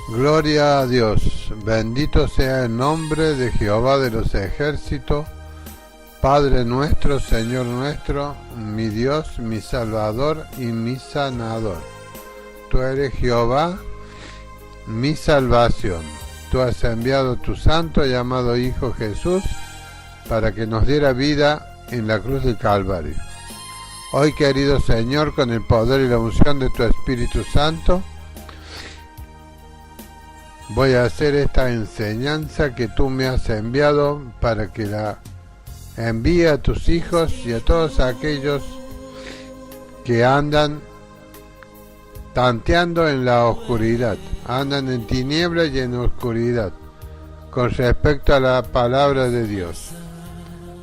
Gloria a Dios, bendito sea el nombre de Jehová de los ejércitos, Padre nuestro, Señor nuestro, mi Dios, mi Salvador y mi Sanador. Tú eres Jehová, mi salvación. Tú has enviado tu santo llamado Hijo Jesús para que nos diera vida en la cruz del Calvario. Hoy, querido Señor, con el poder y la unción de tu Espíritu Santo, voy a hacer esta enseñanza que tú me has enviado para que la envíe a tus hijos y a todos aquellos que andan tanteando en la oscuridad, andan en tinieblas y en oscuridad, con respecto a la palabra de Dios.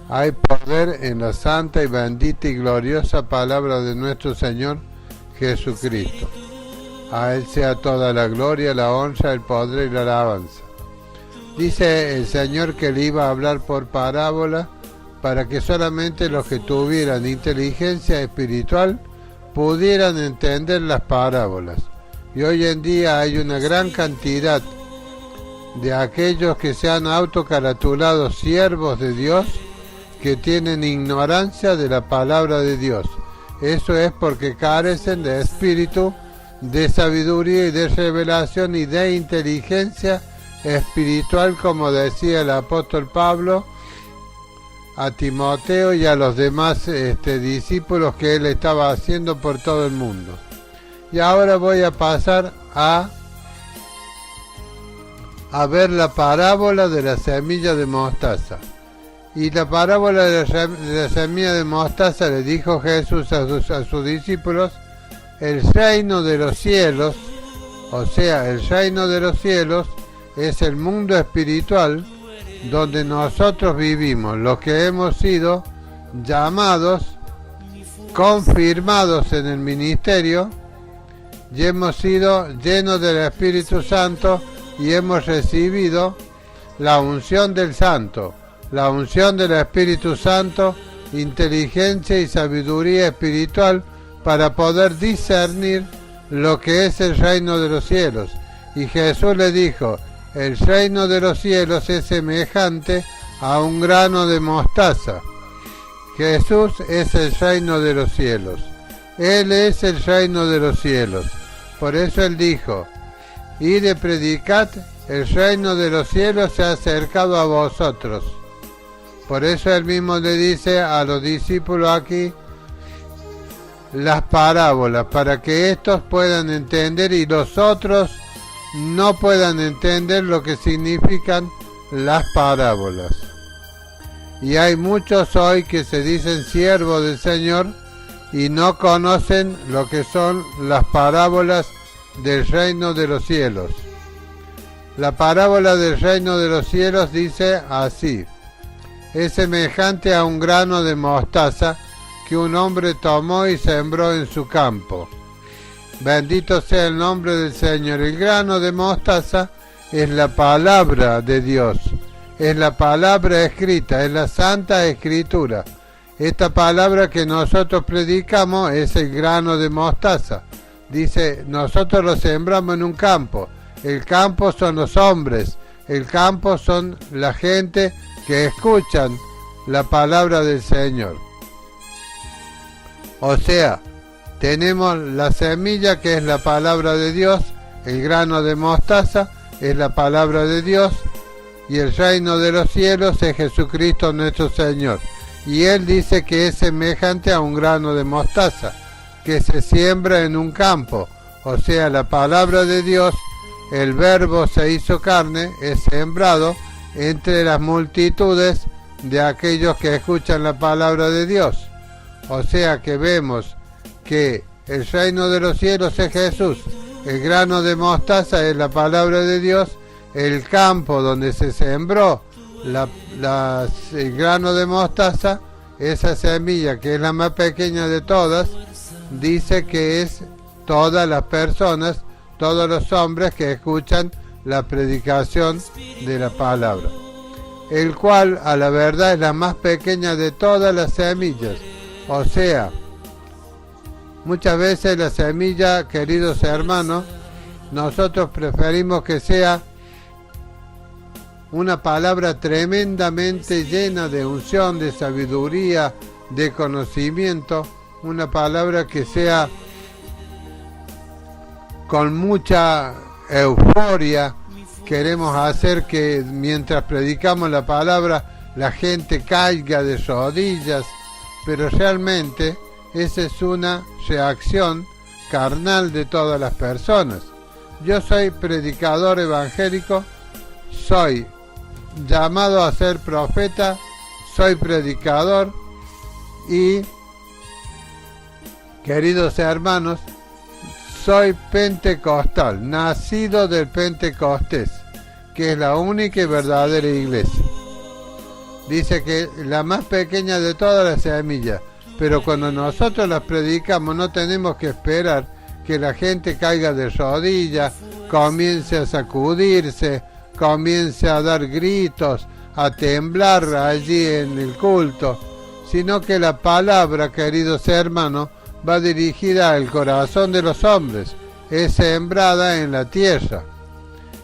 Hay poder en la santa y bendita y gloriosa palabra de nuestro Señor Jesucristo. A Él sea toda la gloria, la honra, el poder y la alabanza. Dice el Señor que le iba a hablar por parábola para que solamente los que tuvieran inteligencia espiritual pudieran entender las parábolas. Y hoy en día hay una gran cantidad de aquellos que se han autocaratulado siervos de Dios que tienen ignorancia de la palabra de Dios. Eso es porque carecen de espíritu, de sabiduría y de revelación y de inteligencia espiritual, como decía el apóstol Pablo a Timoteo y a los demás discípulos que él estaba haciendo por todo el mundo. Y ahora voy a pasar a ver la parábola de la semilla de mostaza. Y la parábola de la semilla de mostaza le dijo Jesús a sus discípulos: el reino de los cielos, o sea, el reino de los cielos es el mundo espiritual donde nosotros vivimos, los que hemos sido llamados, confirmados en el ministerio y hemos sido llenos del Espíritu Santo y hemos recibido la unción del Santo, la unción del Espíritu Santo, inteligencia y sabiduría espiritual para poder discernir lo que es el reino de los cielos. Y Jesús le dijo: el reino de los cielos es semejante a un grano de mostaza. Jesús es el reino de los cielos. Él es el reino de los cielos. Por eso Él dijo: id y predicad, el reino de los cielos se ha acercado a vosotros. Por eso Él mismo le dice a los discípulos aquí las parábolas, para que estos puedan entender y los otros no puedan entender lo que significan las parábolas. Y hay muchos hoy que se dicen siervos del Señor y no conocen lo que son las parábolas del reino de los cielos. La parábola del reino de los cielos dice así: es semejante a un grano de mostaza que un hombre tomó y sembró en su campo. Bendito sea el nombre del Señor. El grano de mostaza es la palabra de Dios, es la palabra escrita, es la Santa Escritura. Esta palabra que nosotros predicamos es el grano de mostaza. Dice, nosotros lo sembramos en un campo. El campo son los hombres, el campo son la gente que escuchan la palabra del Señor. O sea, tenemos la semilla que es la palabra de Dios, el grano de mostaza es la palabra de Dios y el reino de los cielos es Jesucristo nuestro Señor. Y Él dice que es semejante a un grano de mostaza que se siembra en un campo. O sea, la palabra de Dios, el verbo se hizo carne, es sembrado entre las multitudes de aquellos que escuchan la palabra de Dios. O sea que vemos que el reino de los cielos es Jesús, el grano de mostaza es la palabra de Dios, el campo donde se sembró el grano de mostaza, esa semilla que es la más pequeña de todas, dice que es todas las personas, todos los hombres que escuchan la predicación de la palabra, el cual a la verdad es la más pequeña de todas las semillas. O sea, muchas veces la semilla, queridos hermanos, nosotros preferimos que sea una palabra tremendamente llena de unción, de sabiduría, de conocimiento, una palabra que sea con mucha euforia. Queremos hacer que mientras predicamos la palabra la gente caiga de rodillas, pero realmente esa es una reacción carnal de todas las personas. Yo soy predicador evangélico, soy llamado a ser profeta, soy predicador y, queridos hermanos, soy pentecostal, nacido del Pentecostés, que es la única y verdadera iglesia. Dice que la más pequeña de todas las semillas, pero cuando nosotros las predicamos no tenemos que esperar que la gente caiga de rodillas, comience a sacudirse, comience a dar gritos, a temblar allí en el culto, sino que la palabra, queridos hermanos, va dirigida al corazón de los hombres, es sembrada en la tierra.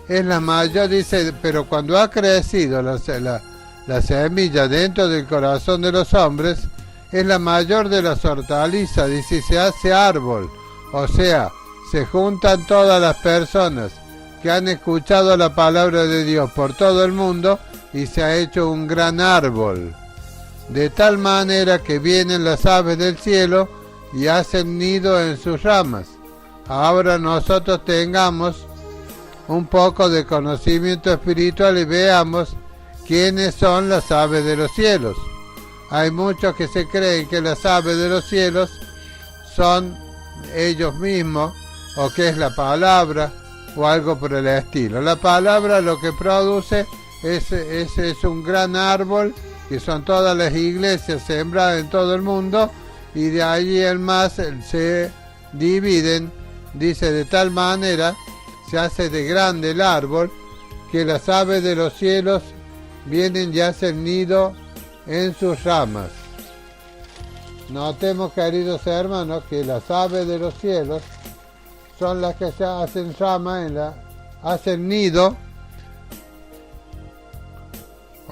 Es la mayor, dice, pero cuando ha crecido la semilla dentro del corazón de los hombres, es la mayor de las hortalizas, dice, se hace árbol, o sea, se juntan todas las personas que han escuchado la palabra de Dios por todo el mundo y se ha hecho un gran árbol, de tal manera que vienen las aves del cielo y hacen nido en sus ramas. Ahora nosotros tengamos un poco de conocimiento espiritual y veamos quiénes son las aves de los cielos. Hay muchos que se creen que las aves de los cielos son ellos mismos, o que es la palabra, o algo por el estilo. La palabra lo que produce es un gran árbol, que son todas las iglesias sembradas en todo el mundo, y de allí en más se dividen, dice, de tal manera se hace de grande el árbol, que las aves de los cielos vienen y hacen nido en sus ramas. Notemos, queridos hermanos, que las aves de los cielos son las que se hacen rama hacen nido,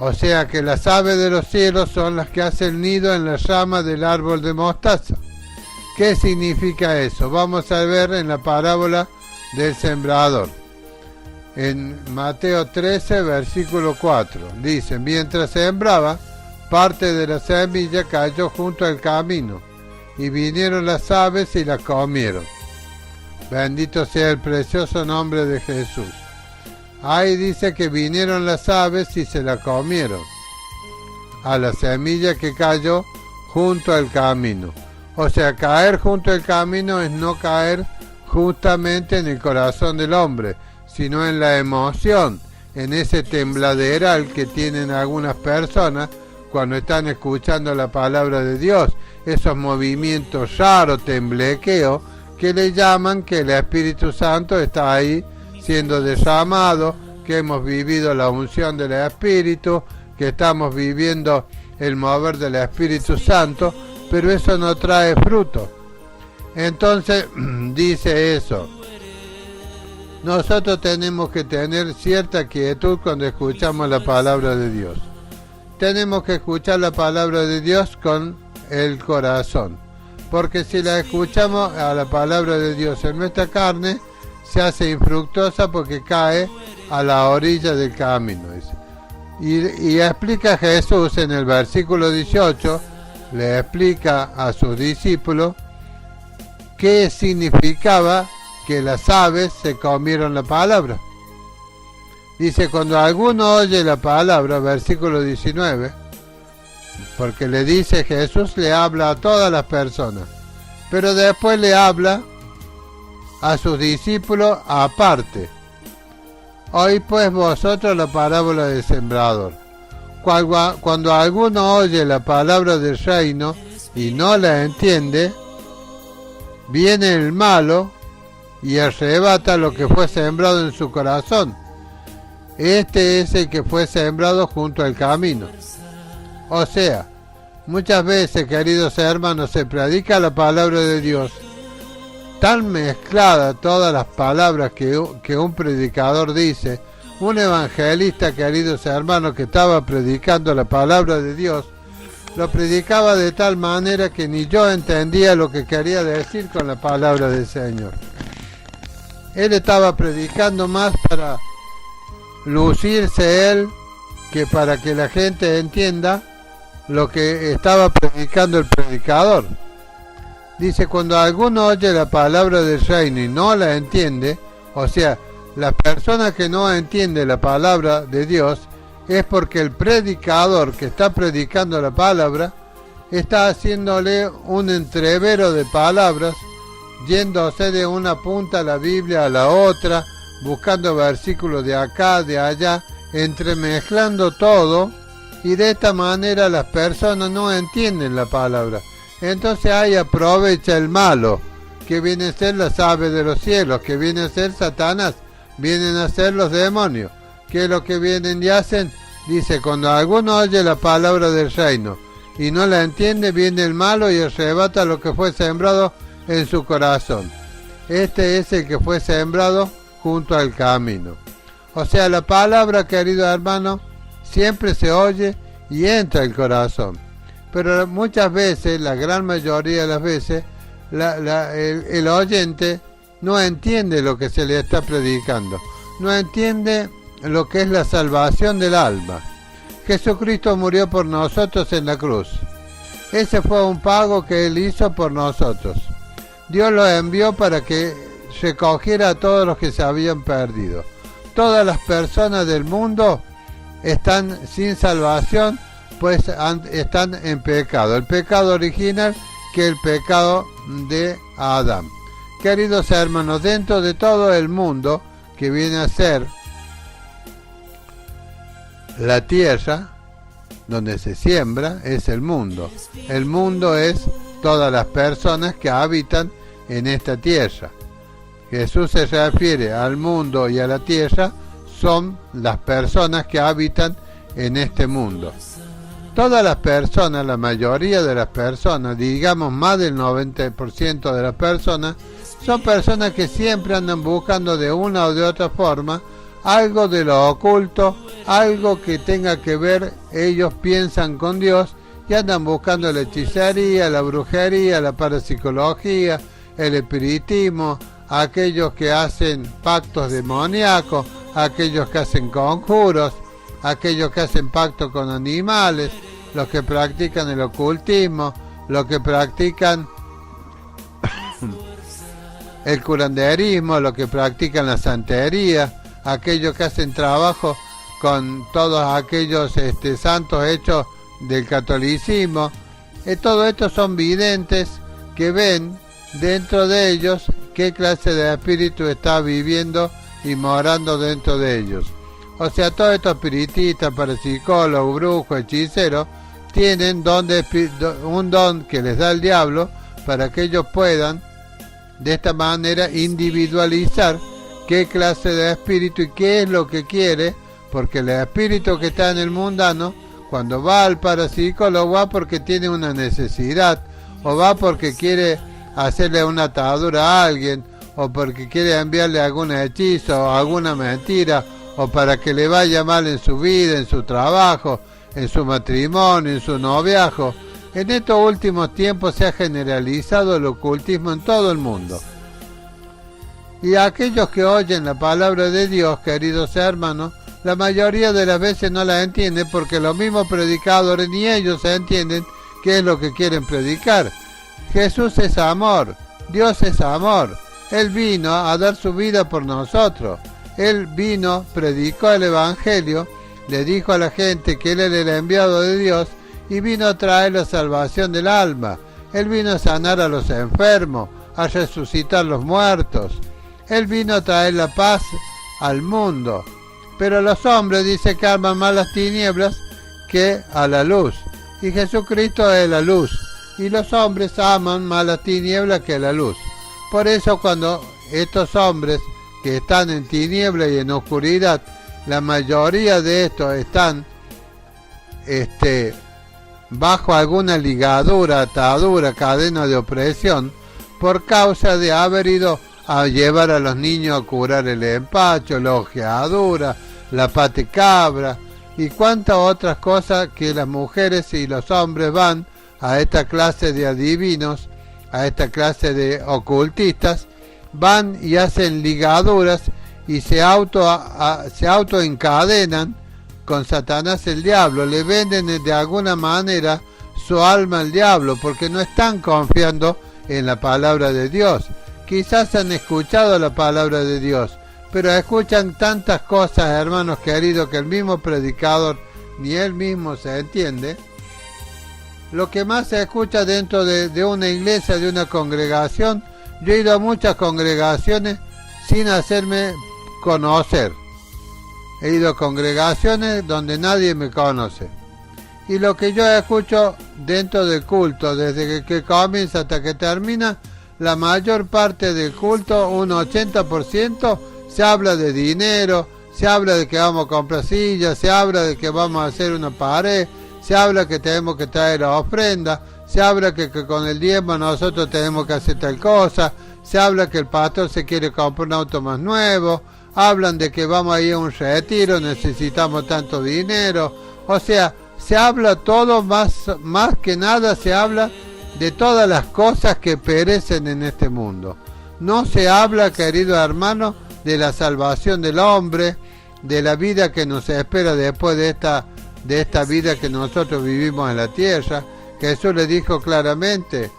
o sea que las aves de los cielos son las que hacen nido en las ramas del árbol de mostaza. ¿Qué significa eso? Vamos a ver en la parábola del sembrador. En Mateo 13, versículo 4, dice, mientras sembraba, parte de la semilla cayó junto al camino, y vinieron las aves y la comieron. Bendito sea el precioso nombre de Jesús. Ahí dice que vinieron las aves y se la comieron a la semilla que cayó junto al camino. O sea, caer junto al camino es no caer justamente en el corazón del hombre, sino en la emoción, en ese tembladeral que tienen algunas personas cuando están escuchando la palabra de Dios, esos movimientos raros, temblequeo, que le llaman que el Espíritu Santo está ahí siendo derramado, que hemos vivido la unción del Espíritu, que estamos viviendo el mover del Espíritu Santo, pero eso no trae fruto. Entonces dice eso. Nosotros tenemos que tener cierta quietud cuando escuchamos la palabra de Dios. Tenemos que escuchar la palabra de Dios con el corazón, porque si la escuchamos a la palabra de Dios en nuestra carne, se hace infructuosa porque cae a la orilla del camino. Y explica Jesús en el versículo 18, le explica a sus discípulos qué significaba que las aves se comieron la palabra. Dice, cuando alguno oye la palabra, versículo 19, porque le dice Jesús, le habla a todas las personas, pero después le habla a sus discípulos aparte. Oí pues vosotros la parábola del sembrador. Cuando alguno oye la palabra del reino y no la entiende, viene el malo y arrebata lo que fue sembrado en su corazón. Este es el que fue sembrado junto al camino. O sea, muchas veces, queridos hermanos, se predica la palabra de Dios tan mezcladas todas las palabras que un predicador dice. Un evangelista, queridos hermanos, que estaba predicando la palabra de Dios, lo predicaba de tal manera que ni yo entendía lo que quería decir con la palabra del Señor. Él estaba predicando más para lucirse él que para que la gente entienda lo que estaba predicando el predicador. Dice, cuando alguno oye la palabra del reino y no la entiende, o sea, las personas que no entienden la palabra de Dios, es porque el predicador que está predicando la palabra está haciéndole un entrevero de palabras, yéndose de una punta a la Biblia a la otra, buscando versículos de acá, de allá, entremezclando todo, y de esta manera las personas no entienden la palabra. Entonces ahí aprovecha el malo, que viene a ser las aves de los cielos, que viene a ser Satanás, vienen a ser los demonios, que es lo que vienen y hacen. Dice, cuando alguno oye la palabra del reino y no la entiende, viene el malo y arrebata lo que fue sembrado en su corazón. Este es el que fue sembrado junto al camino. O sea, la palabra, querido hermano, siempre se oye y entra al corazón. Pero muchas veces, la gran mayoría de las veces, el oyente no entiende lo que se le está predicando. No entiende lo que es la salvación del alma. Jesucristo murió por nosotros en la cruz. Ese fue un pago que Él hizo por nosotros. Dios lo envió para que recogiera a todos los que se habían perdido. Todas las personas del mundo están sin salvación, pues están en pecado. El pecado original, que es el pecado de Adán. Queridos hermanos, dentro de todo el mundo, que viene a ser la tierra, donde se siembra, es el mundo. El mundo es todas las personas que habitan en esta tierra. Jesús se refiere al mundo y a la tierra, son las personas que habitan en este mundo. Todas las personas, la mayoría de las personas, digamos más del 90% de las personas, son personas que siempre andan buscando de una o de otra forma algo de lo oculto, algo que tenga que ver, ellos piensan con Dios y andan buscando la hechicería, la brujería, la parapsicología, el espiritismo, aquellos que hacen pactos demoníacos, aquellos que hacen conjuros, aquellos que hacen pactos con animales, los que practican el ocultismo, los que practican el curanderismo, los que practican la santería, aquellos que hacen trabajo con todos aquellos santos hechos del catolicismo. Todo esto son videntes que ven dentro de ellos qué clase de espíritu está viviendo y morando dentro de ellos. O sea, todos estos espiritistas, parapsicólogos, brujos, hechiceros, tienen un don que les da el diablo para que ellos puedan de esta manera individualizar qué clase de espíritu y qué es lo que quiere, porque el espíritu que está en el mundano, cuando va al parapsicólogo, va porque tiene una necesidad, o va porque quiere hacerle una atadura a alguien, o porque quiere enviarle algún hechizo o alguna mentira, o para que le vaya mal en su vida, en su trabajo, en su matrimonio, en su noviazgo. En estos últimos tiempos se ha generalizado el ocultismo en todo el mundo. Y aquellos que oyen la palabra de Dios, queridos hermanos, la mayoría de las veces no la entienden porque los mismos predicadores ni ellos entienden qué es lo que quieren predicar. Jesús es amor, Dios es amor. Él vino a dar su vida por nosotros. Él vino, predicó el Evangelio, le dijo a la gente que Él era el enviado de Dios y vino a traer la salvación del alma. Él vino a sanar a los enfermos, a resucitar los muertos. Él vino a traer la paz al mundo. Pero los hombres, dice, que aman más las tinieblas que a la luz. Y Jesucristo es la luz. Y los hombres aman más las tinieblas que la luz. Por eso cuando estos hombres que están en tinieblas y en oscuridad, la mayoría de estos están bajo alguna ligadura, atadura, cadena de opresión, por causa de haber ido a llevar a los niños a curar el empacho, la ojeadura, la patecabra y cuantas otras cosas que las mujeres y los hombres van a esta clase de adivinos, a esta clase de ocultistas, van y hacen ligaduras y se autoencadenan con Satanás el diablo, le venden de alguna manera su alma al diablo porque no están confiando en la palabra de Dios. Quizás han escuchado la palabra de Dios, pero escuchan tantas cosas, hermanos queridos, que el mismo predicador ni él mismo se entiende. Lo que más se escucha dentro de una iglesia, de una congregación, yo he ido a muchas congregaciones sin hacerme conocer. He ido a congregaciones donde nadie me conoce. Y lo que yo escucho dentro del culto, desde que comienza hasta que termina, la mayor parte del culto, un 80%, se habla de dinero, se habla de que vamos a comprar sillas, se habla de que vamos a hacer una pared, se habla que tenemos que traer la ofrenda, se habla que con el diezmo nosotros tenemos que hacer tal cosa, se habla que el pastor se quiere comprar un auto más nuevo, hablan de que vamos a ir a un retiro, necesitamos tanto dinero, o sea, se habla todo, más que nada se habla de todas las cosas que perecen en este mundo. No se habla, querido hermano, de la salvación del hombre, de la vida que nos espera después de esta vida que nosotros vivimos en la tierra. Jesús le dijo claramente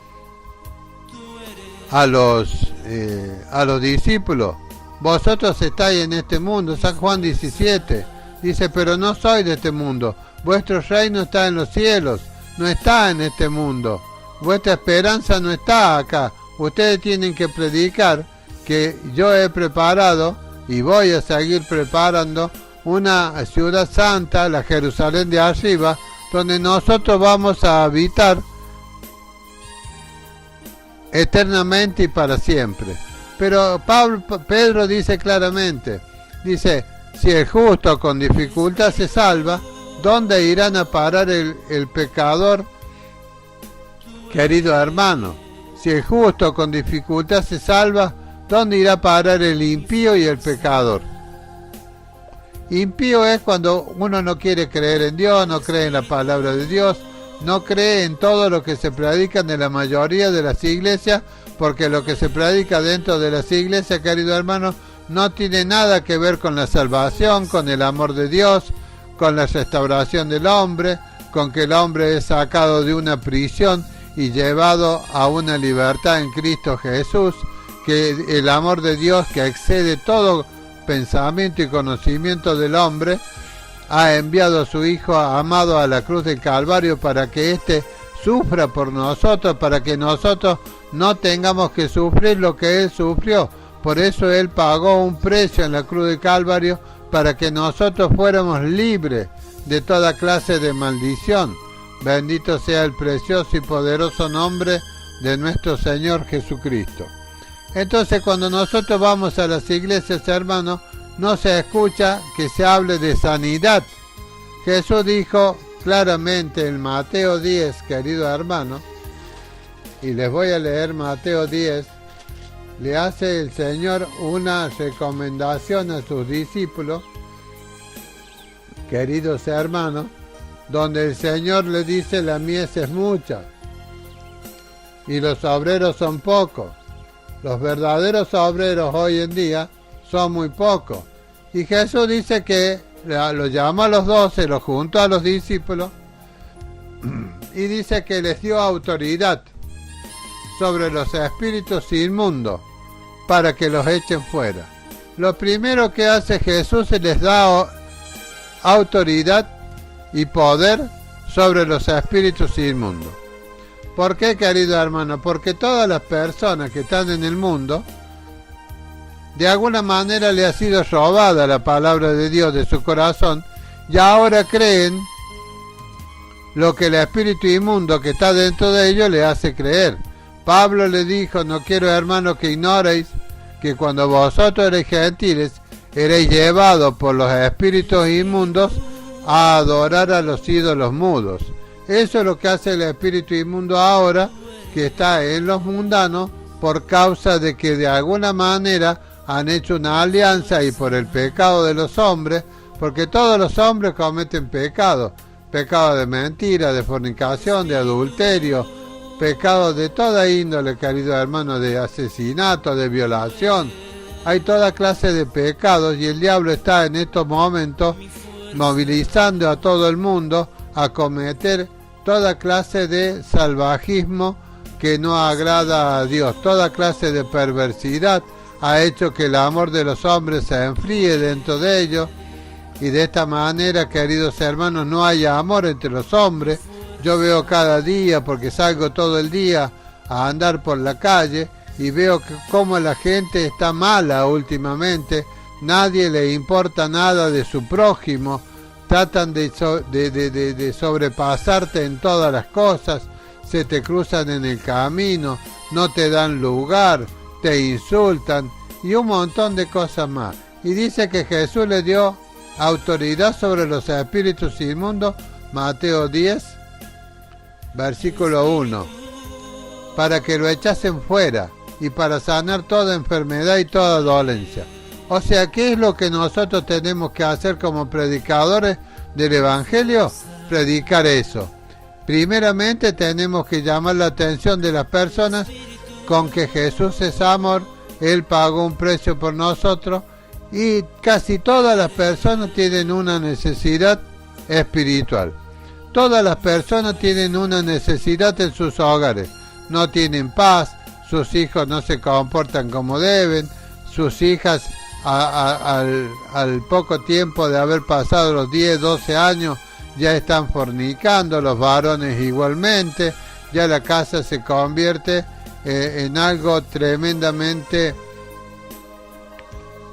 a los discípulos: vosotros estáis en este mundo. San Juan 17 dice: pero no soy de este mundo, vuestro reino está en los cielos, no está en este mundo, vuestra esperanza no está acá. Ustedes tienen que predicar que yo he preparado y voy a seguir preparando una ciudad santa, la Jerusalén de arriba, donde nosotros vamos a habitar eternamente y para siempre. Pero Pedro dice claramente, dice: si el justo con dificultad se salva, ¿dónde irán a parar el pecador? Querido hermano, si el justo con dificultad se salva, ¿dónde irá a parar el impío y el pecador? Impío es cuando uno no quiere creer en Dios, no cree en la palabra de Dios, no cree en todo lo que se predica en la mayoría de las iglesias, porque lo que se predica dentro de las iglesias, querido hermano, no tiene nada que ver con la salvación, con el amor de Dios, con la restauración del hombre, con que el hombre es sacado de una prisión y llevado a una libertad en Cristo Jesús, que el amor de Dios, que excede todo pensamiento y conocimiento del hombre, ha enviado a su Hijo amado a la cruz del Calvario para que éste sufra por nosotros, para que nosotros no tengamos que sufrir lo que Él sufrió. Por eso Él pagó un precio en la cruz del Calvario, para que nosotros fuéramos libres de toda clase de maldición. Bendito sea el precioso y poderoso nombre de nuestro Señor Jesucristo. Entonces, cuando nosotros vamos a las iglesias, hermanos, no se escucha que se hable de sanidad. Jesús dijo claramente en Mateo 10, querido hermano, y les voy a leer Mateo 10, le hace el Señor una recomendación a sus discípulos, queridos hermanos, donde el Señor le dice: la mies es mucha y los obreros son pocos. Los verdaderos obreros hoy en día son muy pocos. Y Jesús dice que lo llamó a los 12, los juntó a los discípulos y dice que les dio autoridad sobre los espíritus inmundos para que los echen fuera. Lo primero que hace Jesús es les da autoridad y poder sobre los espíritus inmundos. ¿Por qué, querido hermano? Porque todas las personas que están en el mundo, de alguna manera le ha sido robada la palabra de Dios de su corazón, y ahora creen lo que el espíritu inmundo que está dentro de ellos le hace creer. Pablo le dijo: no quiero, hermanos, que ignoréis que cuando vosotros erais gentiles, erais llevados por los espíritus inmundos a adorar a los ídolos mudos. Eso es lo que hace el espíritu inmundo ahora, que está en los mundanos, por causa de que de alguna manera han hecho una alianza y por el pecado de los hombres, porque todos los hombres cometen pecado, pecado de mentira, de fornicación, de adulterio, pecado de toda índole, queridos hermanos, de asesinato, de violación. Hay toda clase de pecados y el diablo está en estos momentos movilizando a todo el mundo a cometer toda clase de salvajismo que no agrada a Dios. Toda clase de perversidad ha hecho que el amor de los hombres se enfríe dentro de ellos, y de esta manera, queridos hermanos, no hay amor entre los hombres. Yo veo cada día, porque salgo todo el día a andar por la calle, y veo cómo la gente está mala últimamente. Nadie le importa nada de su prójimo, tratan de sobrepasarte en todas las cosas, se te cruzan en el camino, no te dan lugar, te insultan y un montón de cosas más. Y dice que Jesús le dio autoridad sobre los espíritus inmundos, Mateo 10, versículo 1, para que lo echasen fuera y para sanar toda enfermedad y toda dolencia. O sea, ¿qué es lo que nosotros tenemos que hacer como predicadores del Evangelio? Predicar eso. Primeramente tenemos que llamar la atención de las personas con que Jesús es amor, Él pagó un precio por nosotros, y casi todas las personas tienen una necesidad espiritual. Todas las personas tienen una necesidad en sus hogares. No tienen paz, sus hijos no se comportan como deben, sus hijas al poco tiempo de haber pasado los 10, 12 años ya están fornicando, los varones igualmente, ya la casa se convierte en algo tremendamente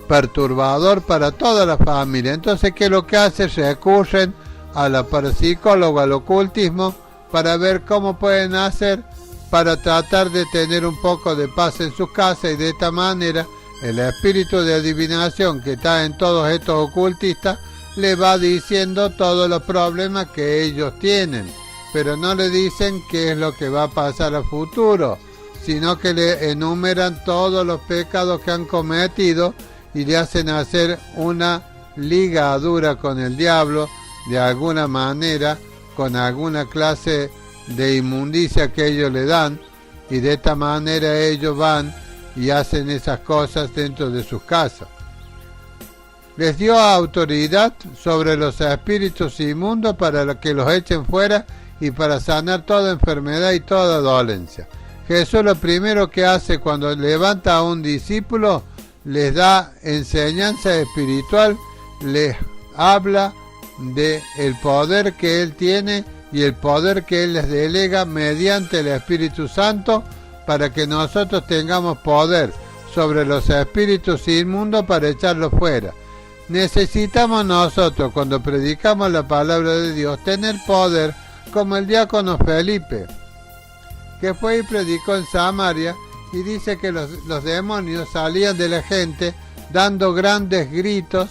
perturbador para toda la familia. Entonces, ¿qué es lo que hace? Recurren a la parapsicóloga, al ocultismo, para ver cómo pueden hacer para tratar de tener un poco de paz en sus casas, y de esta manera el espíritu de adivinación que está en todos estos ocultistas le va diciendo todos los problemas que ellos tienen, pero no le dicen qué es lo que va a pasar a futuro, sino que le enumeran todos los pecados que han cometido y le hacen hacer una ligadura con el diablo de alguna manera, con alguna clase de inmundicia que ellos le dan, y de esta manera ellos van y hacen esas cosas dentro de sus casas. Les dio autoridad sobre los espíritus inmundos para que los echen fuera y para sanar toda enfermedad y toda dolencia. Jesús lo primero que hace cuando levanta a un discípulo, les da enseñanza espiritual, les habla de el poder que Él tiene y el poder que Él les delega mediante el Espíritu Santo, para que nosotros tengamos poder sobre los espíritus inmundos para echarlos fuera. Necesitamos nosotros, cuando predicamos la palabra de Dios, tener poder como el diácono Felipe, que fue y predicó en Samaria, y dice que los demonios salían de la gente dando grandes gritos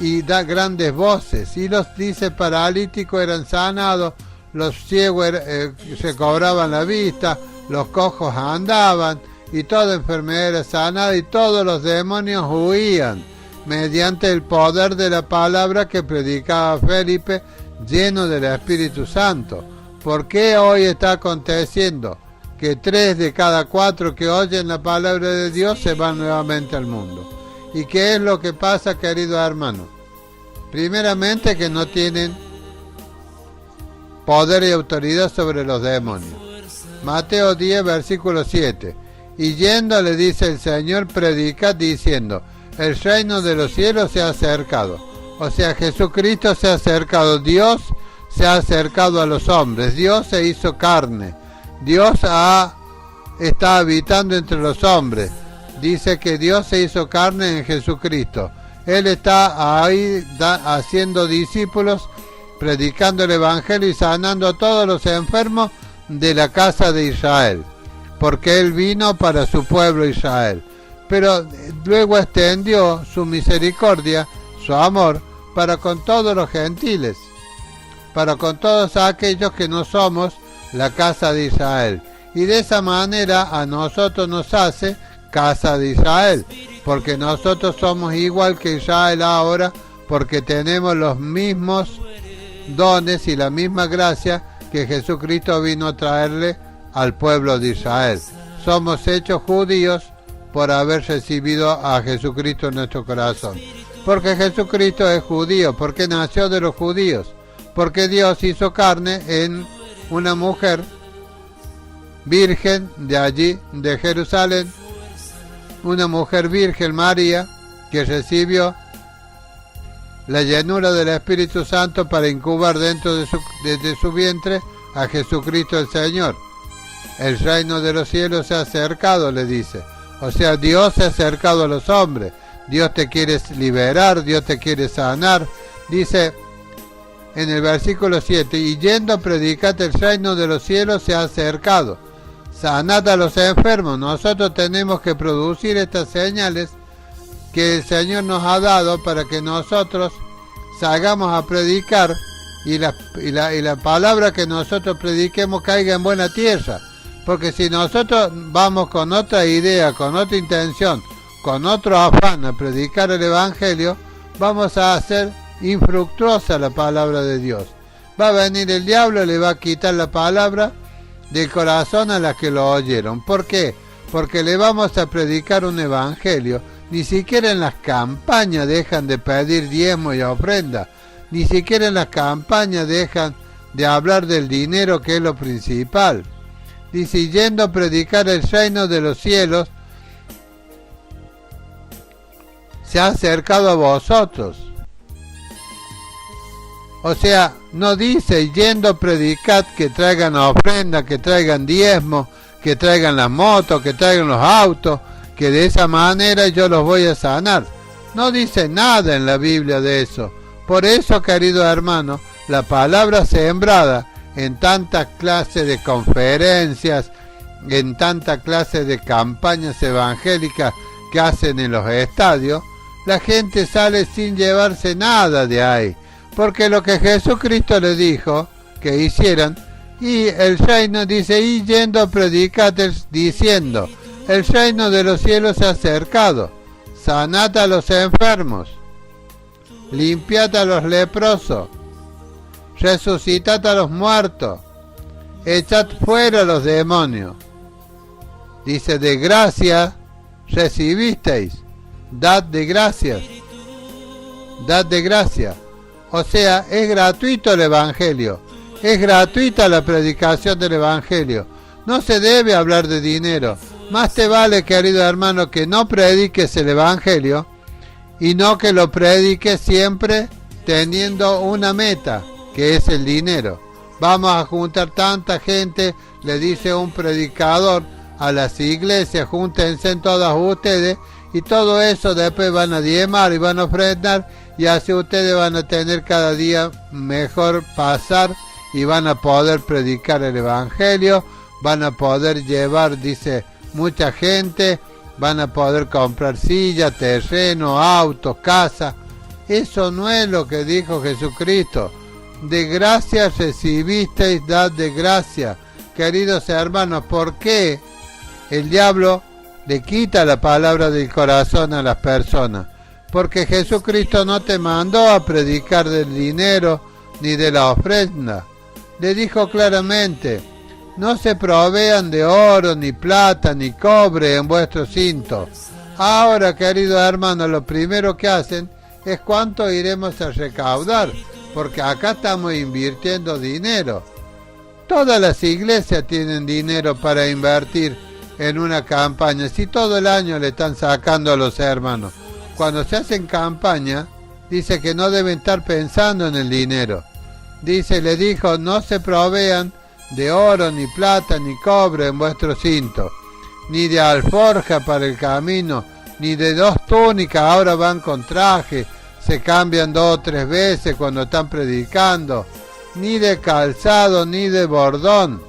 y grandes voces, y los, dice, paralíticos eran sanados, los ciegos se cobraban la vista, los cojos andaban, y toda enfermedad era sanada, y todos los demonios huían mediante el poder de la palabra que predicaba Felipe, lleno del Espíritu Santo. ¿Por qué hoy está aconteciendo que 3 de cada 4 que oyen la palabra de Dios se van nuevamente al mundo? ¿Y qué es lo que pasa, queridos hermanos? Primeramente, que no tienen poder y autoridad sobre los demonios. Mateo 10, versículo 7. Y yendo le dice el Señor, predicad diciendo, el reino de los cielos se ha acercado. O sea, Jesucristo se ha acercado, Dios se ha acercado a los hombres, Dios se hizo carne, Dios está habitando entre los hombres. Dice que Dios se hizo carne en Jesucristo. Él está ahí haciendo discípulos, predicando el Evangelio y sanando a todos los enfermos de la casa de Israel, porque Él vino para su pueblo Israel. Pero luego extendió su misericordia, su amor, para con todos los gentiles, para con todos aquellos que no somos la casa de Israel. y de esa manera a nosotros nos hace casa de Israel, porque nosotros somos igual que Israel ahora, porque tenemos los mismos dones y la misma gracia que Jesucristo vino a traerle al pueblo de Israel. Somos hechos judíos por haber recibido a Jesucristo en nuestro corazón, porque Jesucristo es judío, porque nació de los judíos, porque Dios hizo carne en una mujer virgen de allí, de Jerusalén, una mujer virgen, María, que recibió la llenura del Espíritu Santo para incubar dentro de su vientre a Jesucristo el Señor. El reino de los cielos se ha acercado, le dice. O sea, Dios se ha acercado a los hombres. Dios te quiere liberar, Dios te quiere sanar. Dice en el versículo 7, y yendo a predicar el reino de los cielos se ha acercado. Sanad a los enfermos. Nosotros tenemos que producir estas señales que el Señor nos ha dado para que nosotros salgamos a predicar y la palabra que nosotros prediquemos caiga en buena tierra. Porque si nosotros vamos con otra idea, con otra intención, con otro afán a predicar el Evangelio, vamos a hacer infructuosa la palabra de Dios. Va a venir el diablo y le va a quitar la palabra del corazón a las que lo oyeron. ¿Por qué? Porque le vamos a predicar un evangelio. Ni siquiera en las campañas dejan de pedir diezmo y ofrenda. Ni siquiera en las campañas dejan de hablar del dinero, que es lo principal. Dice, yendo a predicar el reino de los cielos, se ha acercado a vosotros. O sea, no dice yendo a predicar que traigan ofrenda, que traigan diezmo, que traigan las motos, que traigan los autos, que de esa manera yo los voy a sanar. No dice nada en la Biblia de eso. Por eso, querido hermano, la palabra sembrada en tantas clases de conferencias, en tantas clases de campañas evangélicas que hacen en los estadios, la gente sale sin llevarse nada de ahí. Porque lo que Jesucristo le dijo que hicieran, y el reino dice, y yendo a predicar diciendo, el reino de los cielos se ha acercado, sanad a los enfermos, limpiad a los leprosos, resucitad a los muertos, echad fuera a los demonios. Dice, de gracia recibisteis, dad de gracias, dad de gracia. O sea, es gratuito el Evangelio, es gratuita la predicación del Evangelio. No se debe hablar de dinero. Más te vale, querido hermano, que no prediques el Evangelio y no que lo prediques siempre teniendo una meta, que es el dinero. Vamos a juntar tanta gente, le dice un predicador a las iglesias, júntense todas ustedes, y todo eso después van a diezmar y van a ofrendar, y así ustedes van a tener cada día mejor pasar y van a poder predicar el Evangelio, van a poder llevar, dice, mucha gente, van a poder comprar sillas, terreno, autos, casa. Eso no es lo que dijo Jesucristo. De gracia recibisteis, dad de gracia. Queridos hermanos, ¿por qué el diablo le quita la palabra del corazón a las personas? Porque Jesucristo no te mandó a predicar del dinero ni de la ofrenda. Le dijo claramente, no se provean de oro, ni plata, ni cobre en vuestro cinto. Ahora, queridos hermanos, lo primero que hacen es cuánto iremos a recaudar, porque acá estamos invirtiendo dinero. Todas las iglesias tienen dinero para invertir en una campaña, si todo el año le están sacando a los hermanos. Cuando se hacen campaña, dice que no deben estar pensando en el dinero. Dice, le dijo, no se provean de oro, ni plata, ni cobre en vuestro cinto, ni de alforja para el camino, ni de 2 túnicas, ahora van con traje, se cambian 2 o 3 veces cuando están predicando, ni de calzado, ni de bordón.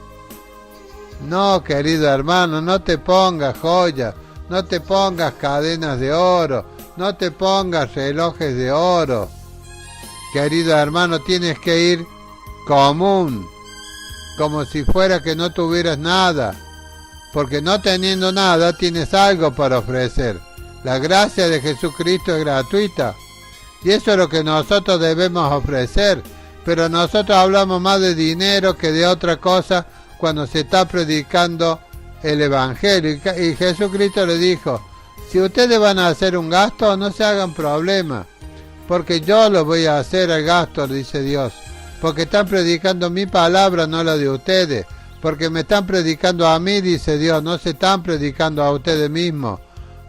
No, querido hermano, no te pongas joyas, no te pongas cadenas de oro, no te pongas relojes de oro. Querido hermano, tienes que ir común, como si fuera que no tuvieras nada. porque no teniendo nada tienes algo para ofrecer. La gracia de Jesucristo es gratuita y eso es lo que nosotros debemos ofrecer, pero nosotros hablamos más de dinero que de otra cosa cuando se está predicando el Evangelio. Y Jesucristo le dijo, si ustedes van a hacer un gasto, no se hagan problema, porque yo lo voy a hacer el gasto, dice Dios, porque están predicando mi palabra, no la de ustedes, porque me están predicando a mí, dice Dios, no se están predicando a ustedes mismos,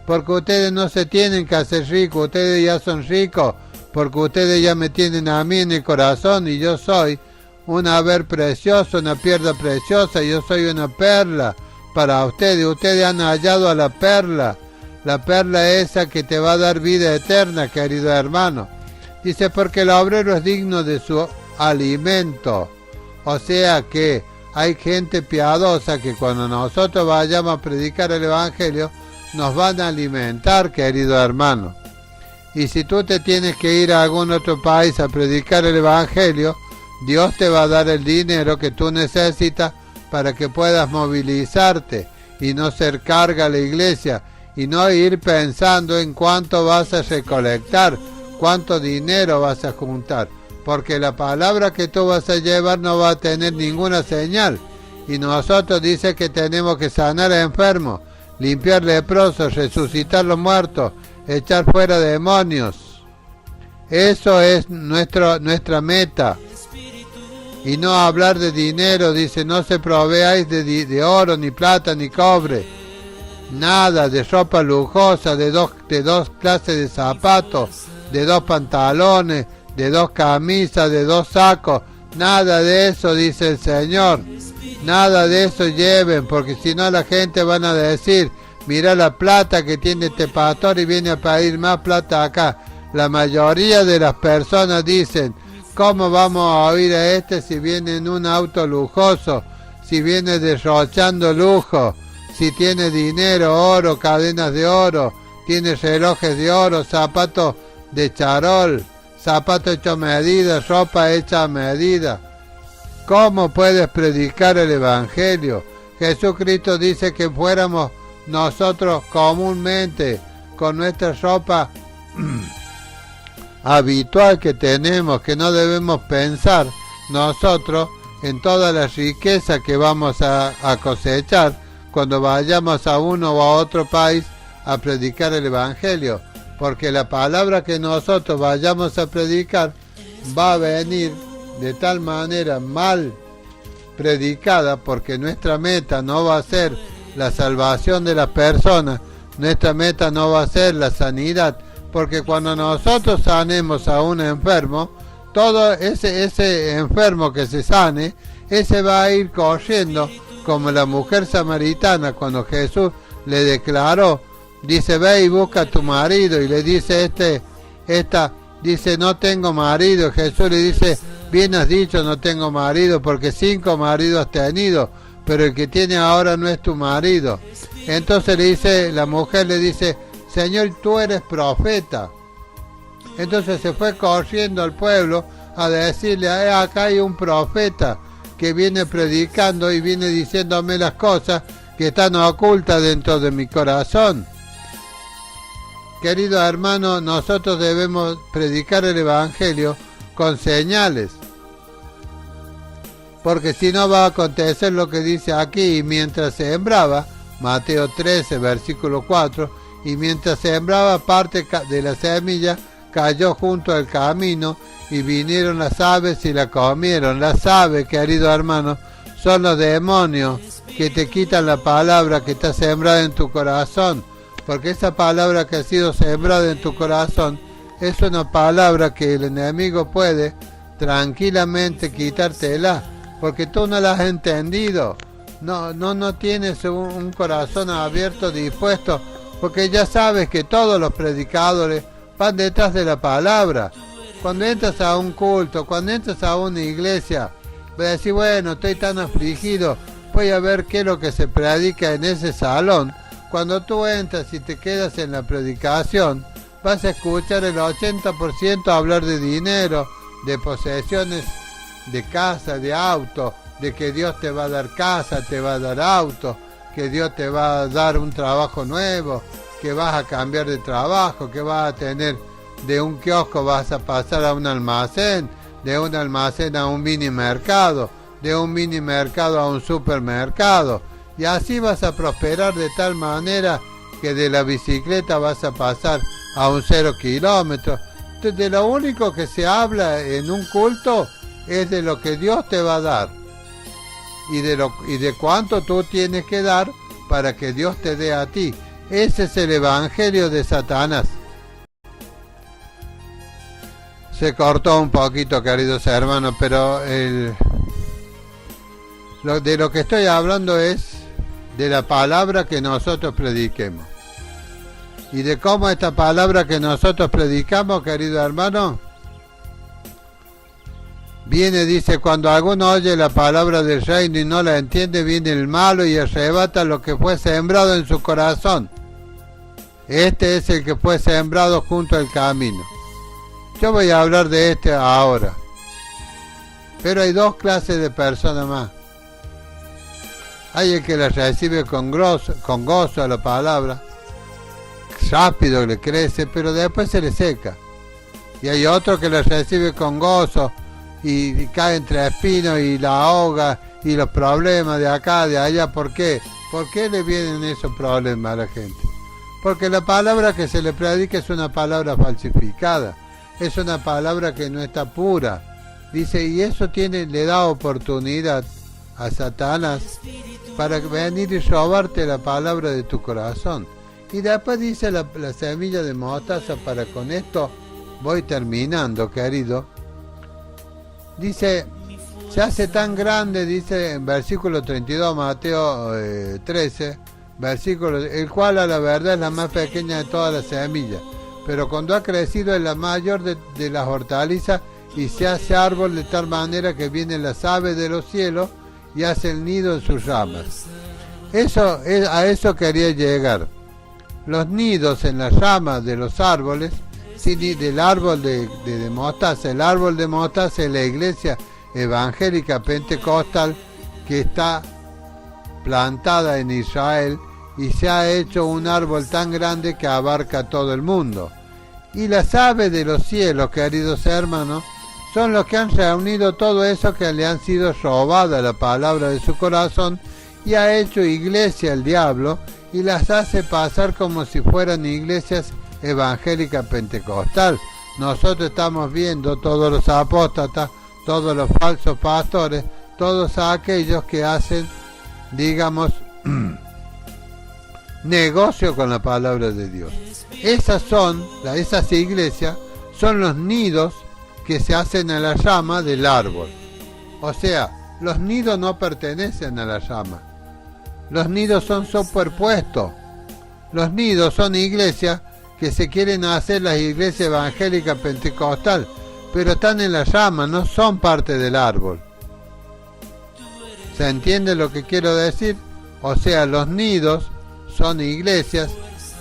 porque ustedes no se tienen que hacer ricos, ustedes ya son ricos, porque ustedes ya me tienen a mí en el corazón y yo soy un haber precioso, una piedra preciosa, yo soy una perla para ustedes. Ustedes han hallado a la perla esa que te va a dar vida eterna, querido hermano. Dice, porque el obrero es digno de su alimento. O sea que hay gente piadosa que cuando nosotros vayamos a predicar el Evangelio, nos van a alimentar, querido hermano. Y si tú te tienes que ir a algún otro país a predicar el Evangelio, Dios te va a dar el dinero que tú necesitas para que puedas movilizarte y no ser carga a la iglesia y no ir pensando en cuánto vas a recolectar, cuánto dinero vas a juntar, porque la palabra que tú vas a llevar no va a tener ninguna señal. Y nosotros dice que tenemos que sanar a enfermos, limpiar leprosos, resucitar los muertos, echar fuera demonios. Eso es nuestra meta. Y no hablar de dinero, dice, no se proveáis de oro, ni plata, ni cobre. Nada de ropa lujosa, de dos clases de zapatos, de 2 pantalones, de 2 camisas, de 2 sacos. Nada de eso, dice el Señor. Nada de eso lleven, porque si no la gente van a decir, mira la plata que tiene este pastor y viene a pedir más plata acá. La mayoría de las personas dicen, ¿cómo vamos a oír a este si viene en un auto lujoso? Si viene derrochando lujo, si tiene dinero, oro, cadenas de oro, tiene relojes de oro, zapatos de charol, zapatos hechos a medida, ropa hecha a medida. ¿Cómo puedes predicar el Evangelio? Jesucristo dice que fuéramos nosotros comúnmente con nuestra ropa habitual que tenemos, que no debemos pensar nosotros en toda la riqueza que vamos a cosechar cuando vayamos a uno o a otro país a predicar el Evangelio, porque la palabra que nosotros vayamos a predicar va a venir de tal manera mal predicada, porque nuestra meta no va a ser la salvación de las personas, nuestra meta no va a ser la sanidad, porque cuando nosotros sanemos a un enfermo, todo ese enfermo que se sane, ese va a ir corriendo, como la mujer samaritana cuando Jesús le declaró, dice, ve y busca a tu marido, y le dice dice, no tengo marido. Jesús le dice, bien has dicho, no tengo marido, porque 5 maridos has tenido, pero el que tiene ahora no es tu marido. Entonces la mujer le dice, Señor, tú eres profeta. Entonces se fue corriendo al pueblo a decirle, acá hay un profeta que viene predicando y viene diciéndome las cosas que están ocultas dentro de mi corazón. Querido hermano, nosotros debemos predicar el Evangelio con señales, porque si no va a acontecer lo que dice aquí, y mientras sembraba, Mateo 13, versículo 4, y mientras sembraba, parte de la semilla cayó junto al camino, y vinieron las aves y la comieron. Las aves, querido hermano, son los demonios que te quitan la palabra que está sembrada en tu corazón, porque esa palabra que ha sido sembrada en tu corazón es una palabra que el enemigo puede tranquilamente quitártela, porque tú no la has entendido, no tienes un corazón abierto, dispuesto, porque ya sabes que todos los predicadores van detrás de la palabra. Cuando entras a un culto, cuando entras a una iglesia, vas a decir, bueno, estoy tan afligido, voy a ver qué es lo que se predica en ese salón. Cuando tú entras y te quedas en la predicación, vas a escuchar el 80% hablar de dinero, de posesiones, de casa, de auto, de que Dios te va a dar casa, te va a dar auto, que Dios te va a dar un trabajo nuevo, que vas a cambiar de trabajo, que vas a tener de un kiosco vas a pasar a un almacén, de un almacén a un mini mercado, de un mini mercado a un supermercado, y así vas a prosperar de tal manera que de la bicicleta vas a pasar a un 0 kilómetro. De lo único que se habla en un culto es de lo que Dios te va a dar y de cuánto tú tienes que dar para que Dios te dé a ti. Ese es el evangelio de Satanás. Se cortó un poquito, queridos hermanos, pero de lo que estoy hablando es de la palabra que nosotros prediquemos. Y de cómo esta palabra que nosotros predicamos, querido hermano, viene, dice, cuando alguno oye la palabra del reino y no la entiende, viene el malo y arrebata lo que fue sembrado en su corazón. Este es el que fue sembrado junto al camino. Yo voy a hablar de este ahora. Pero hay dos clases de personas más. Hay el que la recibe con gozo a la palabra, rápido le crece, pero después se le seca. Y hay otro que la recibe con gozo y cae entre espinos y la ahoga y los problemas de acá, de allá. ¿Por qué? ¿Por qué le vienen esos problemas a la gente? Porque la palabra que se le predica es una palabra falsificada, es una palabra que no está pura. Dice, y eso le da oportunidad a Satanás para venir y robarte la palabra de tu corazón. Y después dice la semilla de mostaza, para con esto voy terminando, querido. Dice, se hace tan grande, dice en versículo 32, Mateo 13, versículo, el cual a la verdad es la más pequeña de todas las semillas, pero cuando ha crecido es la mayor de las hortalizas y se hace árbol de tal manera que vienen las aves de los cielos y hacen nido en sus ramas. A eso quería llegar. Los nidos en las ramas de los árboles, del árbol de mostaza. El árbol de mostaza es la iglesia evangélica pentecostal que está plantada en Israel y se ha hecho un árbol tan grande que abarca todo el mundo. Y las aves de los cielos, queridos hermanos, son los que han reunido todo eso que le han sido robada la palabra de su corazón, y ha hecho iglesia el diablo y las hace pasar como si fueran iglesias evangélicas pentecostal. Nosotros estamos viendo todos los apóstatas, todos los falsos pastores, todos aquellos que hacen, digamos, negocio con la palabra de Dios. Esas iglesias son los nidos que se hacen a la rama del árbol. O sea, los nidos no pertenecen a la rama. Los nidos son superpuestos. Los nidos son iglesias que se quieren hacer las iglesias evangélicas pentecostal, pero están en la rama, no son parte del árbol. ¿Se entiende lo que quiero decir? O sea, los nidos son iglesias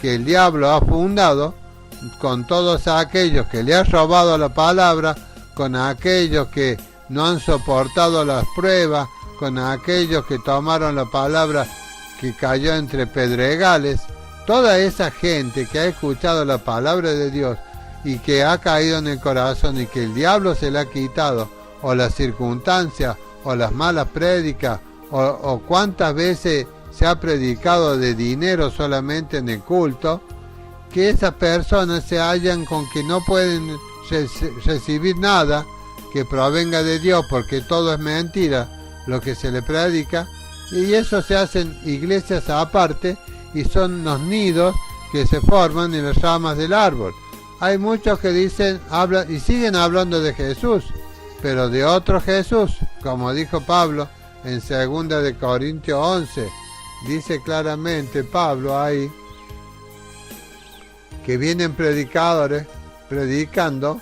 que el diablo ha fundado con todos aquellos que le han robado la palabra, con aquellos que no han soportado las pruebas, con aquellos que tomaron la palabra que cayó entre pedregales. Toda esa gente que ha escuchado la palabra de Dios y que ha caído en el corazón y que el diablo se le ha quitado, o las circunstancias, o las malas prédicas, o cuántas veces se ha predicado de dinero solamente en el culto, que esas personas se hallan con que no pueden recibir nada que provenga de Dios, porque todo es mentira lo que se le predica, y eso se hacen iglesias aparte y son los nidos que se forman en las ramas del árbol. Hay muchos que hablan y siguen hablando de Jesús, pero de otro Jesús, como dijo Pablo en 2 de Corintios 11, dice claramente Pablo ahí que vienen predicadores predicando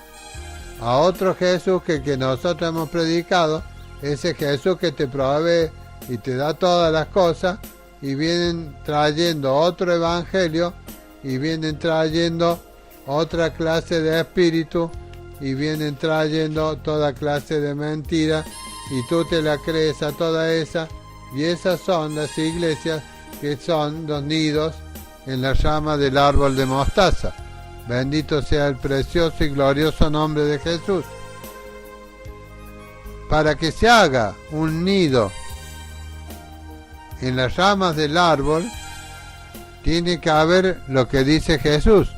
a otro Jesús que nosotros hemos predicado, ese Jesús que te provee y te da todas las cosas, y vienen trayendo otro evangelio, y vienen trayendo otra clase de espíritu, y vienen trayendo toda clase de mentiras, y tú te la crees a toda esa, y esas son las iglesias que son los nidos en la rama del árbol de mostaza. Bendito sea el precioso y glorioso nombre de Jesús. Para que se haga un nido en las ramas del árbol, tiene que haber lo que dice Jesús,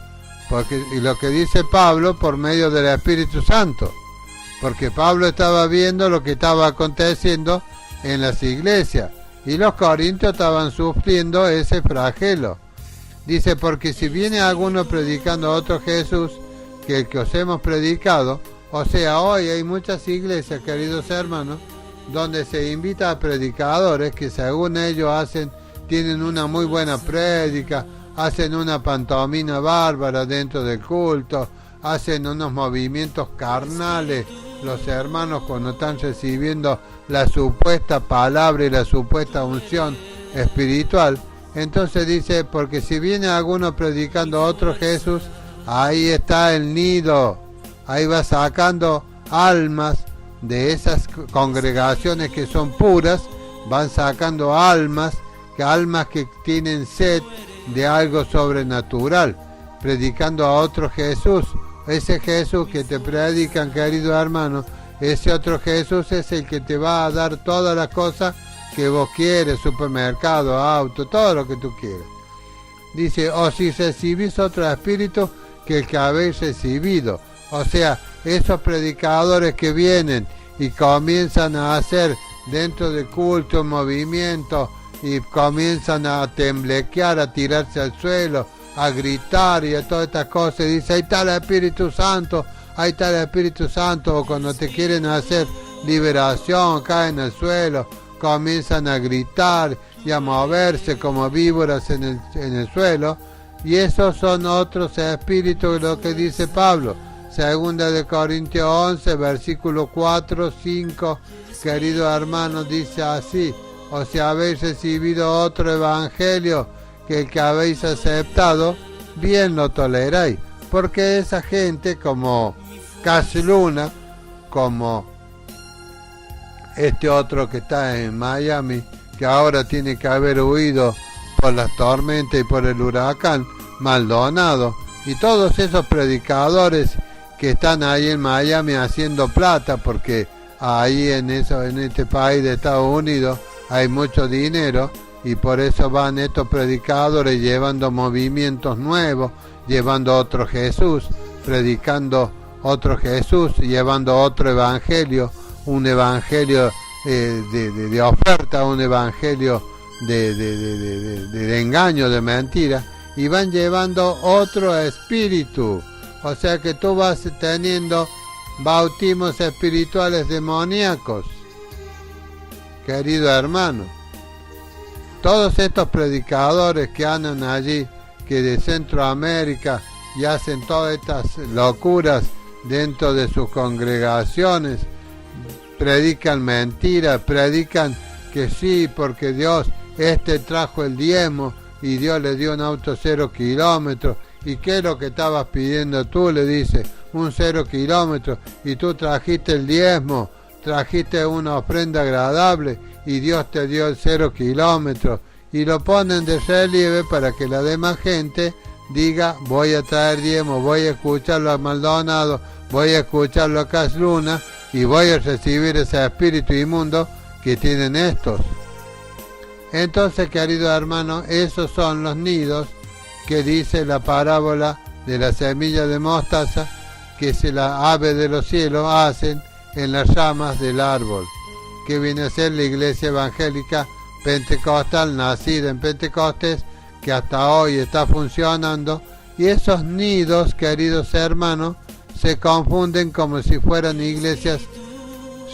y lo que dice Pablo por medio del Espíritu Santo, porque Pablo estaba viendo lo que estaba aconteciendo en las iglesias, y los corintios estaban sufriendo ese flagelo. Dice, porque si viene alguno predicando a otro Jesús que el que os hemos predicado, o sea, hoy hay muchas iglesias, queridos hermanos, donde se invita a predicadores que según ellos tienen una muy buena prédica, hacen una pantomima bárbara dentro del culto, hacen unos movimientos carnales, los hermanos cuando están recibiendo la supuesta palabra y la supuesta unción espiritual. Entonces dice, porque si viene alguno predicando a otro Jesús, ahí está el nido, ahí va sacando almas de esas congregaciones que son puras, van sacando almas que tienen sed de algo sobrenatural, predicando a otro Jesús. Ese Jesús que te predican, querido hermano, ese otro Jesús es el que te va a dar todas las cosas que vos quieres, supermercado, auto, todo lo que tú quieras. Dice, o si recibís otro espíritu que el que habéis recibido. O sea, esos predicadores que vienen y comienzan a hacer dentro del culto movimiento y comienzan a temblequear, a tirarse al suelo, a gritar y a todas estas cosas, y dice, ahí está el Espíritu Santo, ahí está el Espíritu Santo, o cuando te quieren hacer liberación, caen al suelo, comienzan a gritar y a moverse como víboras en el suelo, y esos son otros espíritus, lo que dice Pablo. Segunda de Corintios 11, versículo 4, 5, querido hermano, dice así, o si habéis recibido otro evangelio que el que habéis aceptado, bien lo toleráis, porque esa gente como Casluna, como este otro que está en Miami, que ahora tiene que haber huido por las tormentas y por el huracán, Maldonado, y todos esos predicadores que están ahí en Miami haciendo plata, porque ahí en este país de Estados Unidos hay mucho dinero, y por eso van estos predicadores llevando movimientos nuevos, llevando otro Jesús, predicando otro Jesús, llevando otro evangelio, un evangelio de oferta, un evangelio de engaño, de mentira, y van llevando otro espíritu. O sea que tú vas teniendo bautismos espirituales demoníacos, querido hermano. Todos estos predicadores que andan allí, que de Centroamérica, y hacen todas estas locuras dentro de sus congregaciones, predican mentiras, predican que sí, porque Dios trajo el diezmo y Dios le dio un auto 0 kilómetros. ¿Y qué es lo que estabas pidiendo tú? Le dice, un 0 kilómetros, y tú trajiste el diezmo, trajiste una ofrenda agradable y Dios te dio el 0 kilómetros, y lo ponen de relieve para que la demás gente diga, voy a traer diezmo, voy a escucharlo a Maldonado, voy a escucharlo a Casluna y voy a recibir ese espíritu inmundo que tienen estos. Entonces, querido hermano, esos son los nidos que dice la parábola de la semilla de mostaza, que se la ave de los cielos hacen en las ramas del árbol, que viene a ser la iglesia evangélica pentecostal, nacida en Pentecostés, que hasta hoy está funcionando, y esos nidos, queridos hermanos, se confunden como si fueran iglesias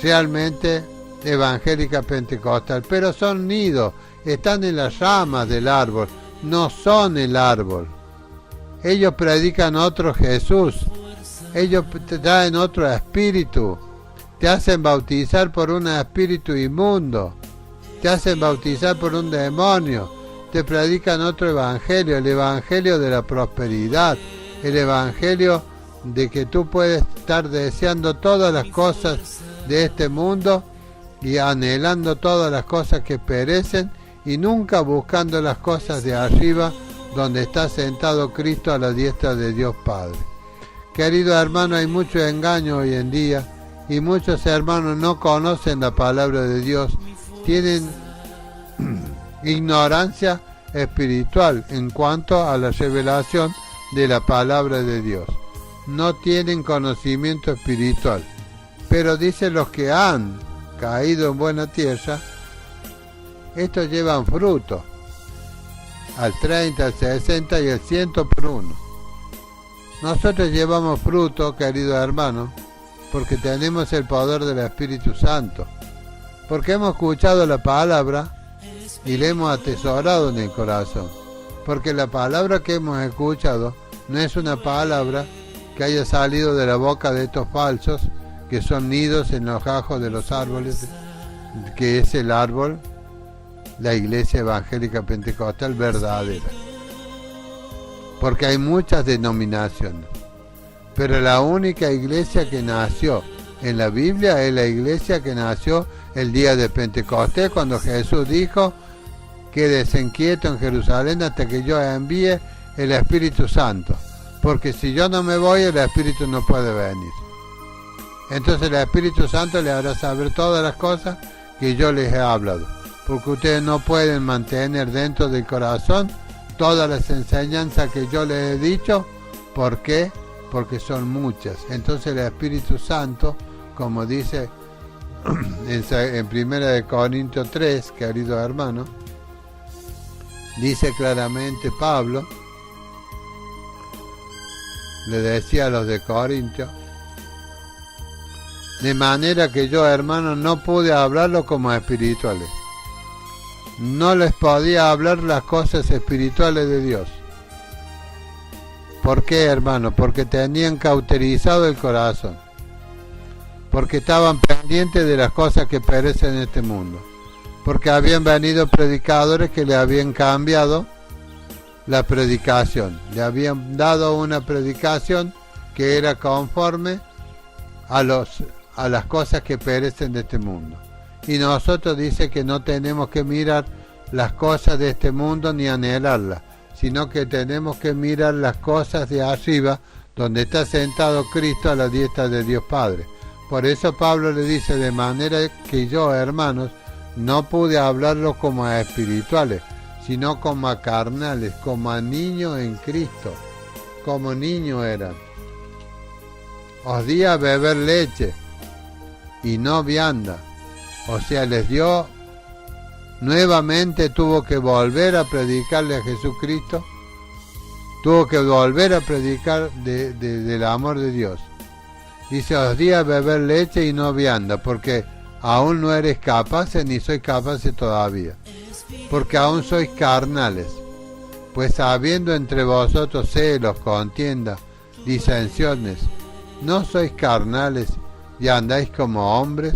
realmente evangélicas pentecostal, pero son nidos, están en las ramas del árbol, no son el árbol. Ellos predican otro Jesús, ellos te traen otro espíritu, te hacen bautizar por un espíritu inmundo, te hacen bautizar por un demonio, te predican otro evangelio, el evangelio de la prosperidad, el evangelio de que tú puedes estar deseando todas las cosas de este mundo y anhelando todas las cosas que perecen, y nunca buscando las cosas de arriba, donde está sentado Cristo a la diestra de Dios Padre. Querido hermano, hay mucho engaño hoy en día y muchos hermanos no conocen la palabra de Dios, tienen ignorancia espiritual en cuanto a la revelación de la palabra de Dios. No tienen conocimiento espiritual. Pero dice los que han caído en buena tierra, estos llevan fruto al 30, al 60 y al 100 por uno. Nosotros llevamos fruto, querido hermano, porque tenemos el poder del Espíritu Santo, porque hemos escuchado la palabra y la hemos atesorado en el corazón, porque la palabra que hemos escuchado no es una palabra que haya salido de la boca de estos falsos que son nidos en los ajos de los árboles, que es el árbol, la Iglesia Evangélica Pentecostal verdadera. Porque hay muchas denominaciones, pero la única iglesia que nació en la Biblia es la iglesia que nació el día de Pentecostés, cuando Jesús dijo: quédese inquieto en Jerusalén hasta que yo envíe el Espíritu Santo, porque si yo no me voy, el Espíritu no puede venir. Entonces el Espíritu Santo le hará saber todas las cosas que yo les he hablado, porque ustedes no pueden mantener dentro del corazón todas las enseñanzas que yo les he dicho. ¿Por qué? Porque son muchas. Entonces el Espíritu Santo, como dice en 1 Corintios 3, querido hermano, dice claramente Pablo, le decía a los de Corintios: de manera que yo, hermano, no pude hablarlo como espirituales. No les podía hablar las cosas espirituales de Dios. ¿Por qué, hermano? Porque tenían cauterizado el corazón. Porque estaban pendientes de las cosas que perecen en este mundo. Porque habían venido predicadores que le habían cambiado la predicación. Le habían dado una predicación que era conforme a las cosas que perecen de este mundo. Y nosotros dice que no tenemos que mirar las cosas de este mundo ni anhelarlas, sino que tenemos que mirar las cosas de arriba, donde está sentado Cristo a la diestra de Dios Padre. Por eso Pablo le dice: de manera que yo, hermanos, no pude hablarlo como a espirituales, sino como a carnales, como a niños en Cristo, como niños eran. Os di a beber leche y no vianda. O sea, les dio, nuevamente tuvo que volver a predicarle a Jesucristo, tuvo que volver a predicar del amor de Dios. Dice: os di a beber leche y no vianda, porque aún no eres capaces ni sois capaces todavía, porque aún sois carnales. Pues habiendo entre vosotros celos, contiendas, disensiones, ¿no sois carnales y andáis como hombres?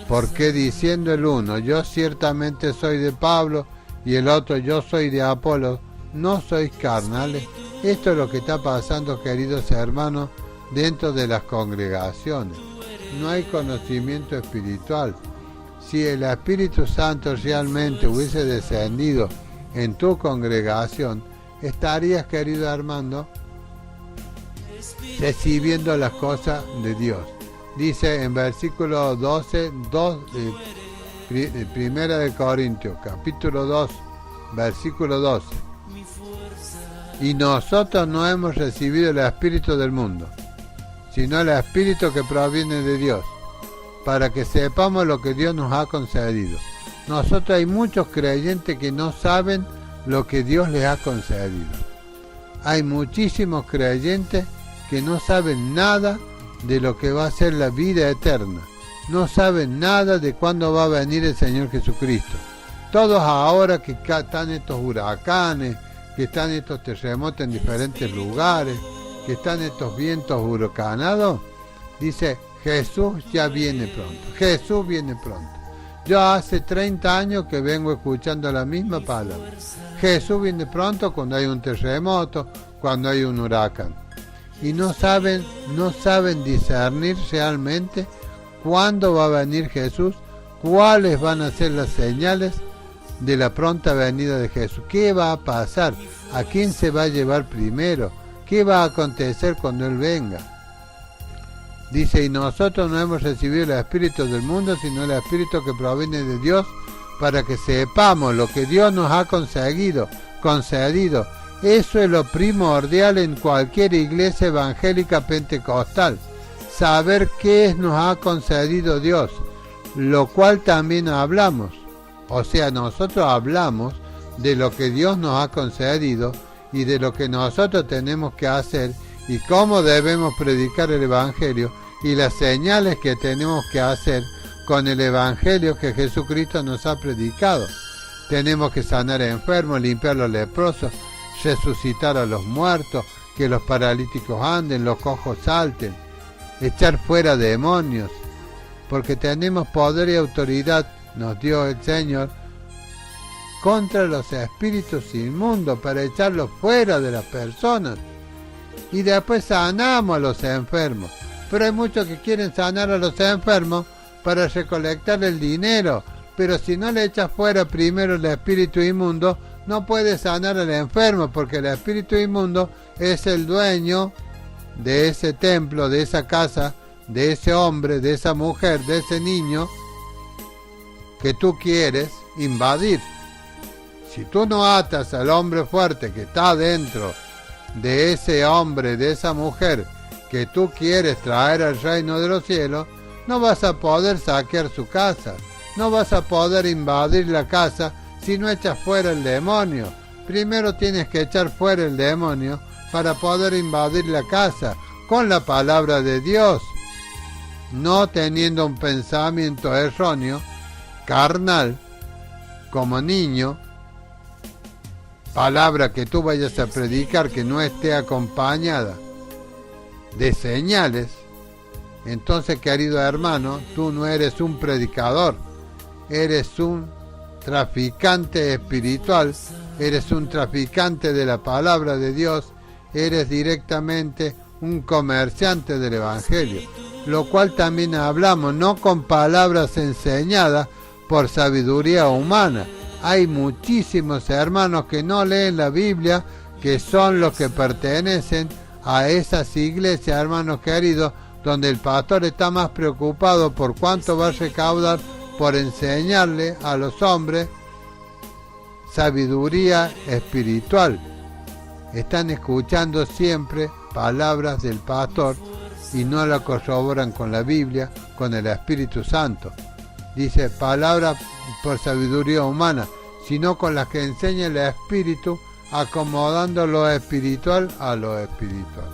Porque diciendo el uno: yo ciertamente soy de Pablo, y el otro: yo soy de Apolo, ¿no sois carnales? Esto es lo que está pasando, queridos hermanos, dentro de las congregaciones. No hay conocimiento espiritual. Si el Espíritu Santo realmente hubiese descendido en tu congregación, estarías, querido hermano, recibiendo las cosas de Dios. Dice en versículo 12, 1 de Corintios, capítulo 2, versículo 12. Y nosotros no hemos recibido el espíritu del mundo, sino el espíritu que proviene de Dios, para que sepamos lo que Dios nos ha concedido. Nosotros hay muchos creyentes que no saben lo que Dios les ha concedido. Hay muchísimos creyentes que no saben nada de lo que va a ser la vida eterna. No saben nada de cuándo va a venir el Señor Jesucristo. Todos ahora que están estos huracanes, que están estos terremotos en diferentes lugares, que están estos vientos huracanados, dice: Jesús ya viene pronto. Jesús viene pronto. Yo hace 30 años que vengo escuchando la misma palabra. Jesús viene pronto cuando hay un terremoto, cuando hay un huracán. Y no saben discernir realmente cuándo va a venir Jesús, cuáles van a ser las señales de la pronta venida de Jesús. ¿Qué va a pasar? ¿A quién se va a llevar primero? ¿Qué va a acontecer cuando Él venga? Dice, y nosotros no hemos recibido el Espíritu del mundo, sino el Espíritu que proviene de Dios, para que sepamos lo que Dios nos ha concedido. Eso es lo primordial en cualquier iglesia evangélica pentecostal. Saber qué nos ha concedido Dios, lo cual también hablamos. O sea, nosotros hablamos de lo que Dios nos ha concedido y de lo que nosotros tenemos que hacer y cómo debemos predicar el Evangelio y las señales que tenemos que hacer con el Evangelio que Jesucristo nos ha predicado. Tenemos que sanar a enfermos, limpiar a los leprosos, resucitar a los muertos, que los paralíticos anden, los cojos salten, echar fuera demonios, porque tenemos poder y autoridad, nos dio el Señor, contra los espíritus inmundos, para echarlos fuera de las personas. Y después sanamos a los enfermos. Pero hay muchos que quieren sanar a los enfermos para recolectar el dinero. Pero si no le echas fuera primero el espíritu inmundo, no puedes sanar al enfermo, porque el espíritu inmundo es el dueño de ese templo, de esa casa, de ese hombre, de esa mujer, de ese niño que tú quieres invadir. Si tú no atas al hombre fuerte que está dentro de ese hombre, de esa mujer que tú quieres traer al reino de los cielos, no vas a poder saquear su casa, no vas a poder invadir la casa si no echas fuera el demonio. Primero tienes que echar fuera el demonio para poder invadir la casa con la palabra de Dios, no teniendo un pensamiento erróneo, carnal, como niño, palabra que tú vayas a predicar que no esté acompañada de señales. Entonces, querido hermano, tú no eres un predicador, eres un traficante espiritual, eres un traficante de la palabra de Dios, eres directamente un comerciante del Evangelio, lo cual también hablamos, no con palabras enseñadas por sabiduría humana. Hay muchísimos hermanos que no leen la Biblia, que son los que pertenecen a esas iglesias, hermanos queridos, donde el pastor está más preocupado por cuánto va a recaudar por enseñarle a los hombres sabiduría espiritual. Están escuchando siempre palabras del pastor y no la corroboran con la Biblia, con el Espíritu Santo. Dice, palabra por sabiduría humana, sino con las que enseña el Espíritu, acomodando lo espiritual a lo espiritual.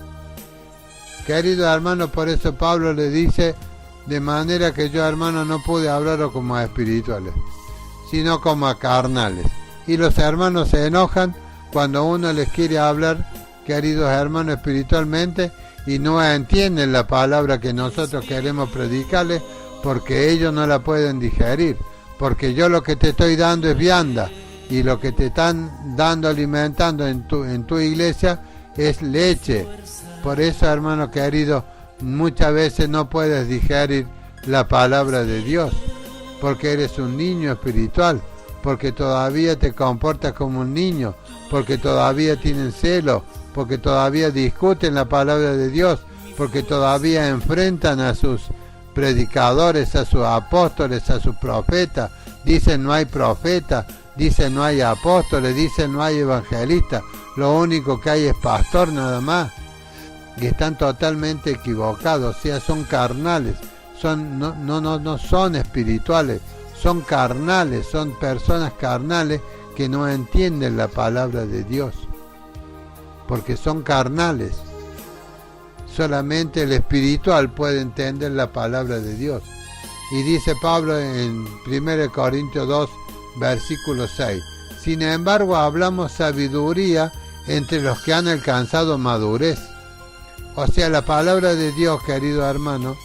Querido hermano, por eso Pablo le dice, de manera que yo, hermano, no pude hablaros como a espirituales, sino como a carnales. Y los hermanos se enojan cuando uno les quiere hablar, queridos hermanos, espiritualmente, y no entienden la palabra que nosotros queremos predicarles, porque ellos no la pueden digerir, porque yo lo que te estoy dando es vianda, y lo que te están dando, alimentando en tu iglesia es leche. Por eso, hermano querido, muchas veces no puedes digerir la palabra de Dios, porque eres un niño espiritual, porque todavía te comportas como un niño, porque todavía tienen celo, porque todavía discuten la palabra de Dios, porque todavía enfrentan a sus predicadores, a sus apóstoles, a sus profetas. Dicen no hay profeta, dicen no hay apóstoles, dicen no hay evangelistas, lo único que hay es pastor nada más. Y están totalmente equivocados, o sea, son carnales, no son espirituales, son carnales, son personas carnales que no entienden la palabra de Dios, porque son carnales. Solamente el espiritual puede entender la palabra de Dios. Y dice Pablo en 1 Corintios 2, versículo 6, sin embargo hablamos sabiduría entre los que han alcanzado madurez. O sea, la palabra de Dios, querido hermano,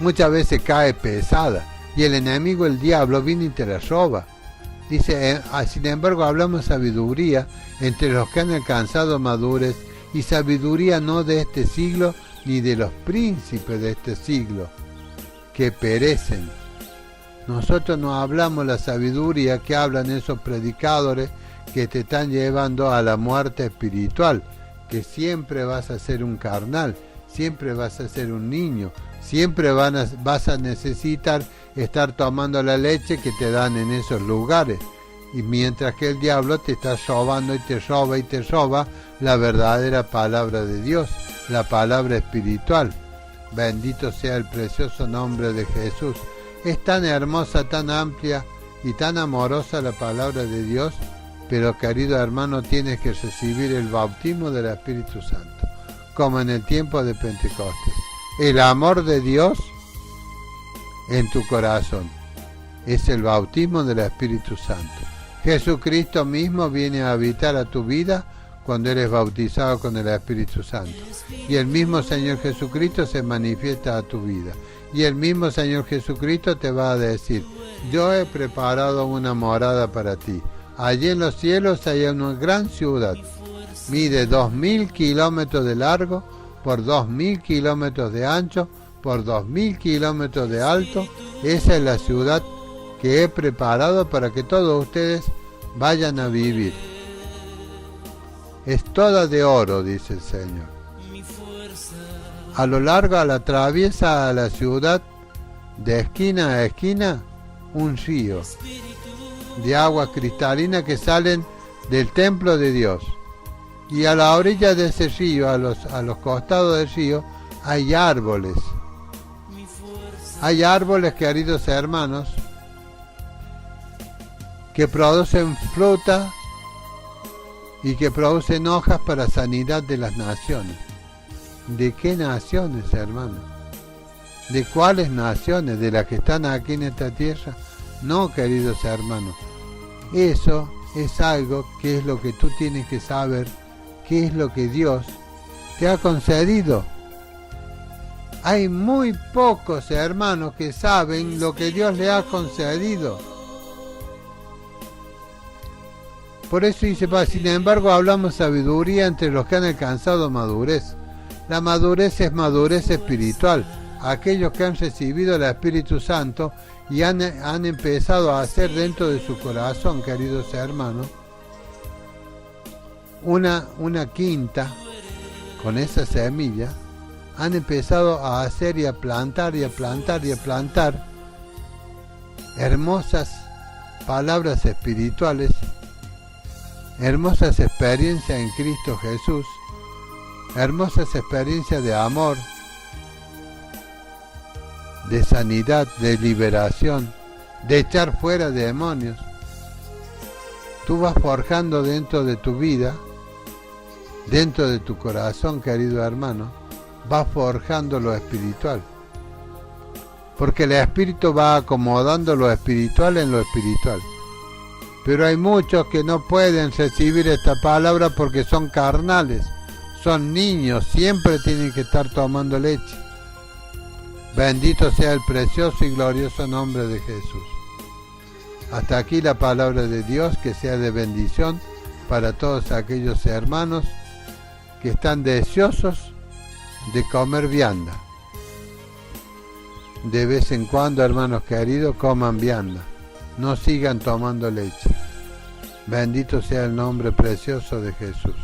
muchas veces cae pesada y el enemigo, el diablo, viene y te la roba. Dice, sin embargo hablamos sabiduría entre los que han alcanzado madurez, y sabiduría no de este siglo ni de los príncipes de este siglo, que perecen. Nosotros no hablamos la sabiduría que hablan esos predicadores que te están llevando a la muerte espiritual, que siempre vas a ser un carnal, siempre vas a ser un niño, siempre vas a necesitar estar tomando la leche que te dan en esos lugares. Y mientras que el diablo te está robando y te roba la verdadera palabra de Dios, la palabra espiritual. Bendito sea el precioso nombre de Jesús. Es tan hermosa, tan amplia y tan amorosa la palabra de Dios, pero querido hermano, tienes que recibir el bautismo del Espíritu Santo, como en el tiempo de Pentecostés. El amor de Dios en tu corazón es el bautismo del Espíritu Santo. Jesucristo mismo viene a habitar a tu vida cuando eres bautizado con el Espíritu Santo. Y el mismo Señor Jesucristo se manifiesta a tu vida. Y el mismo Señor Jesucristo te va a decir: yo he preparado una morada para ti. Allí en los cielos hay una gran ciudad. Mide 2000 kilómetros de largo, por 2000 kilómetros de ancho, por 2000 kilómetros de alto. Esa es la ciudad que he preparado para que todos ustedes vayan a vivir. Es toda de oro, dice el Señor. A lo largo, a la traviesa a la ciudad, de esquina a esquina, un río de agua cristalina que salen del templo de Dios. Y a la orilla de ese río, a los costados del río, hay árboles. Hay árboles, queridos hermanos, que producen fruta y que producen hojas para sanidad de las naciones. ¿De qué naciones, hermano? ¿De cuáles naciones? ¿De las que están aquí en esta tierra? No, queridos hermanos. Eso es algo que es lo que tú tienes que saber, qué es lo que Dios te ha concedido. Hay muy pocos hermanos que saben lo que Dios le ha concedido. Por eso dice, sin embargo hablamos sabiduría entre los que han alcanzado madurez. La madurez es madurez espiritual. Aquellos que han recibido el Espíritu Santo y han empezado a hacer dentro de su corazón, queridos hermanos, una quinta con esa semilla, han empezado a hacer y a plantar y a plantar y a plantar hermosas palabras espirituales, hermosas experiencias en Cristo Jesús, hermosas experiencias de amor, de sanidad, de liberación, de echar fuera demonios. Tú vas forjando dentro de tu vida, dentro de tu corazón, querido hermano, vas forjando lo espiritual. Porque el Espíritu va acomodando lo espiritual en lo espiritual. Pero hay muchos que no pueden recibir esta palabra porque son carnales, son niños, siempre tienen que estar tomando leche. Bendito sea el precioso y glorioso nombre de Jesús. Hasta aquí la palabra de Dios, que sea de bendición para todos aquellos hermanos que están deseosos de comer vianda. De vez en cuando, hermanos queridos, coman vianda. No sigan tomando leche. Bendito sea el nombre precioso de Jesús.